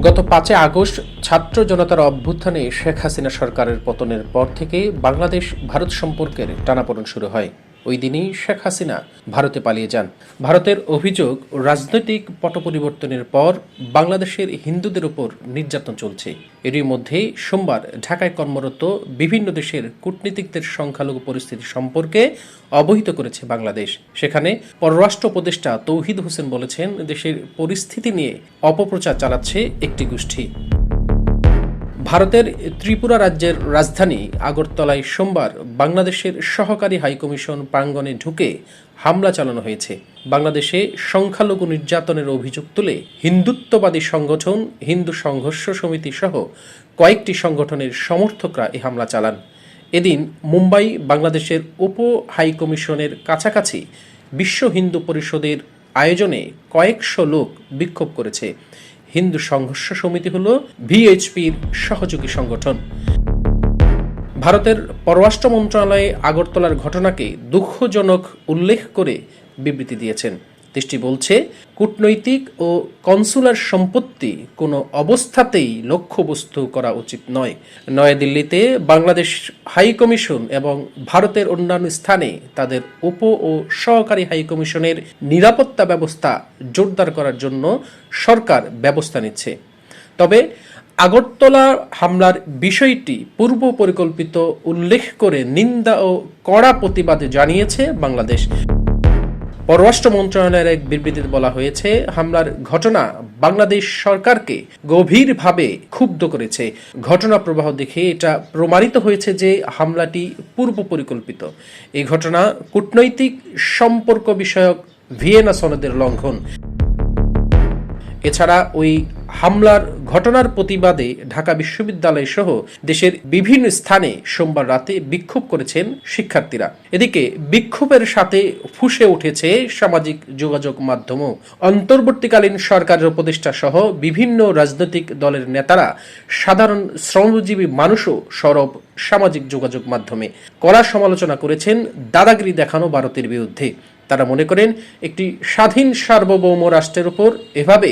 গত ৫ আগস্ট ছাত্র জনতার অভ্যুত্থানে শেখ হাসিনা সরকারের পতনের পর থেকে বাংলাদেশ ভারত সম্পর্কের টানাপোড়েন শুরু হয়। ওই দিনই শেখ হাসিনা ভারতে পালিয়ে যান। ভারতের অভিযোগ, রাজনৈতিক পট পরিবর্তনের পর বাংলাদেশের হিন্দুদের উপর নির্যাতন চলছে। এরই মধ্যে সোমবার ঢাকায় কর্মরত বিভিন্ন দেশের কূটনীতিকদের সংখ্যালঘু পরিস্থিতি সম্পর্কে অবহিত করেছে বাংলাদেশ। সেখানে পররাষ্ট্র উপদেষ্টা তৌহিদ হোসেন বলেছেন, দেশের পরিস্থিতি নিয়ে অপপ্রচার চালাচ্ছে একটি গোষ্ঠী। ভারতের ত্রিপুরা রাজ্যের রাজধানী আগরতলায় সোমবার বাংলাদেশের সহকারী হাইকমিশন প্রাঙ্গণে ঢুকে হামলা চালানো হয়েছে। বাংলাদেশে সংখ্যালঘু নির্যাতনের অভিযোগ তুলে হিন্দুত্ববাদী সংগঠন হিন্দু সংঘর্ষ সমিতি সহ কয়েকটি সংগঠনের সমর্থকরা এই হামলা চালান। এদিন মুম্বাই বাংলাদেশের উপ হাইকমিশনের কাছাকাছি বিশ্ব হিন্দু পরিষদের আয়োজনে কয়েকশো লোক বিক্ষোভ করেছে। হিন্দু সংঘর্ষ সমিতি হল ভিএইচপির সহযোগী সংগঠন। ভারতের পররাষ্ট্র মন্ত্রণালয়ে আগরতলার ঘটনাকে দুঃখজনক উল্লেখ করে বিবৃতি দিয়েছেন। দেশটি বলছে, কূটনৈতিক ও কনসুলার সম্পত্তি কোনো অবস্থাতেই লক্ষ্যবস্তু করা উচিত নয়। নয়াদিল্লিতে বাংলাদেশ হাইকমিশন এবং ভারতের অন্যান্য স্থানে তাদের উপ ও সহকারী হাইকমিশনের নিরাপত্তা ব্যবস্থা জোরদার করার জন্য সরকার ব্যবস্থা নিচ্ছে। তবে আগরতলা হামলার বিষয়টি পূর্ব পরিকল্পিত উল্লেখ করে নিন্দা ও কড়া প্রতিবাদ জানিয়েছে বাংলাদেশ। পররাষ্ট্র মন্ত্রণালয়ের এক বিবৃতিতে বলা হয়েছে, হামলার ঘটনা বাংলাদেশ সরকারকে গভীরভাবে ক্ষুব্ধ করেছে। ঘটনা প্রবাহ দেখে এটা প্রমাণিত হয়েছে যে হামলাটি পূর্ব পরিকল্পিত। এই ঘটনা কূটনৈতিক সম্পর্ক বিষয়ক ভিয়েনা সনদের লঙ্ঘন। এছাড়া ওই হামলার ঘটনার প্রতিবাদে ঢাকা বিশ্ববিদ্যালয় সহ দেশের বিভিন্ন স্থানে সোমবার রাতে বিক্ষোভ করেছেন শিক্ষার্থীরা। এদিকে বিক্ষোভের সাথে ফুঁসে উঠেছে সামাজিক যোগাযোগ মাধ্যমও। অন্তর্বর্তীকালীন সরকারের উপদেষ্টা সহ বিভিন্ন রাজনৈতিক দলের নেতারা, সাধারণ শ্রমজীবী মানুষও সরব সামাজিক যোগাযোগ মাধ্যমে কড়া সমালোচনা করেছেন দাদাগিরি দেখানো ভারতের বিরুদ্ধে। তারা মনে করেন, একটি স্বাধীন সার্বভৌম রাষ্ট্রের উপর এভাবে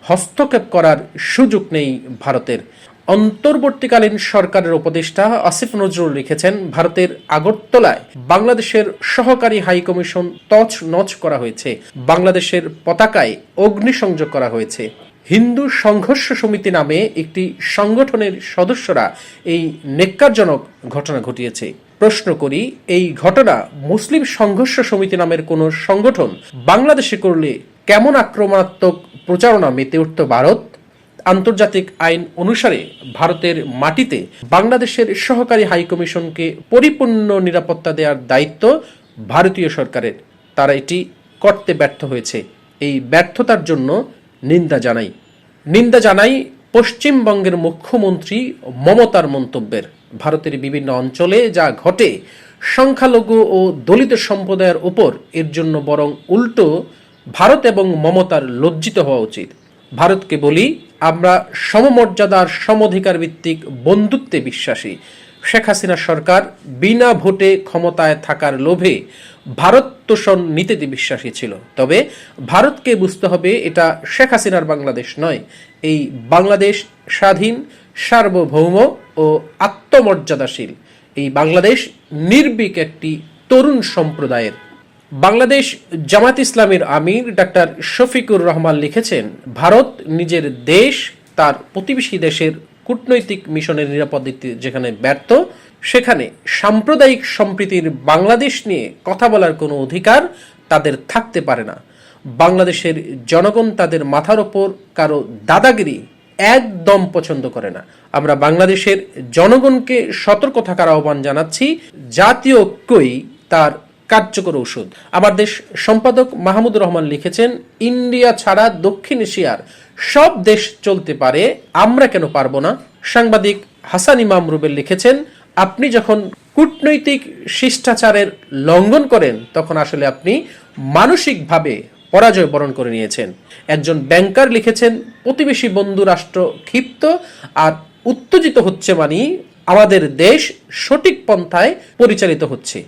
হস্তক্ষেপ করার সুযোগ নেই ভারতের। অন্তর্বর্তীকালীন সরকারের উপদেষ্টা আসিফ নজরুল লিখেছেন, ভারতের আগরতলায় বাংলাদেশের সহকারী হাইকমিশন তছনছ করা হয়েছে। বাংলাদেশের পতাকায় অগ্নিসংযোগ করা হয়েছে। হিন্দু সংঘর্ষ সমিতি নামে একটি সংগঠনের সদস্যরা এই নেক্কারজনক ঘটনা ঘটিয়েছে। প্রশ্ন করি, এই ঘটনা মুসলিম সংঘর্ষ সমিতি নামের কোন সংগঠন বাংলাদেশে করলে কেমন আক্রমণাত্মক প্রচারণা মেতে উঠত ভারত? আন্তর্জাতিক আইন অনুসারে ভারতের মাটিতে বাংলাদেশের সহকারী হাইকমিশনকে পরিপূর্ণ নিরাপত্তা দেওয়ার দায়িত্ব ভারতীয় সরকারের। তারা এটি করতে ব্যর্থ হয়েছে। এই ব্যর্থতার জন্য নিন্দা জানাই পশ্চিমবঙ্গের মুখ্যমন্ত্রী মমতার মন্তব্যের। ভারতের বিভিন্ন অঞ্চলে যা ঘটে সংখ্যালঘু ও দলিত সম্প্রদায়ের উপর, এর জন্য বরং উল্টো ভারত এবং মমতার লজ্জিত হওয়া উচিত। ভারতকে বলি, আমরা সমমর্যাদার সমঅধিকার ভিত্তিক বন্ধুত্বে বিশ্বাসী। শেখ হাসিনা সরকার বিনা ভোটে ক্ষমতায় থাকার লোভে ভারত তোষণ নীতিতে বিশ্বাসী ছিল। তবে ভারতকে বুঝতে হবে, এটা শেখ হাসিনার বাংলাদেশ নয়। এই বাংলাদেশ স্বাধীন, সার্বভৌম ও আত্মমর্যাদাশীল। এই বাংলাদেশ নির্ভীক একটি তরুণ সম্প্রদায়ের। বাংলাদেশ জামায়াত ইসলামীর আমির ডাক্তার শফিকুর রহমান লিখেছেন, ভারত নিজের দেশ, তার প্রতিবেশী দেশের কূটনৈতিক মিশনের নিরাপদ দিতে যেখানে ব্যর্থ, সেখানে সাম্প্রদায়িক সম্প্রীতির বাংলাদেশ নিয়ে কথা বলার কোনো অধিকার তাদের থাকতে পারে না। বাংলাদেশের জনগণ তাদের মাথার ওপর কারো দাদাগিরি একদম পছন্দ করে না। আমরা বাংলাদেশের জনগণকে সতর্ক থাকার আহ্বান জানাচ্ছি। জাতীয় ঐক্যই তার কার্যকর ঔষধ। আমার দেশ সম্পাদক মাহমুদুর রহমান লিখেছেন, ইন্ডিয়া ছাড়া দক্ষিণ এশিয়ার সব দেশ চলতে পারে, আমরা কেন পারবো না? সাংবাদিক হাসান ইমাম রুবেল লিখেছেন, আপনি যখন কূটনৈতিক শিষ্টাচারের লঙ্ঘন করেন, তখন আসলে আপনি মানসিকভাবে পরাজয় বরণ করে নিয়েছেন। একজন ব্যাংকার লিখেছেন, প্রতিবেশী বন্ধু রাষ্ট্র ক্ষিপ্ত আর উত্তেজিত হচ্ছে, মানে আমাদের দেশ সঠিক পন্থায় পরিচালিত হচ্ছে।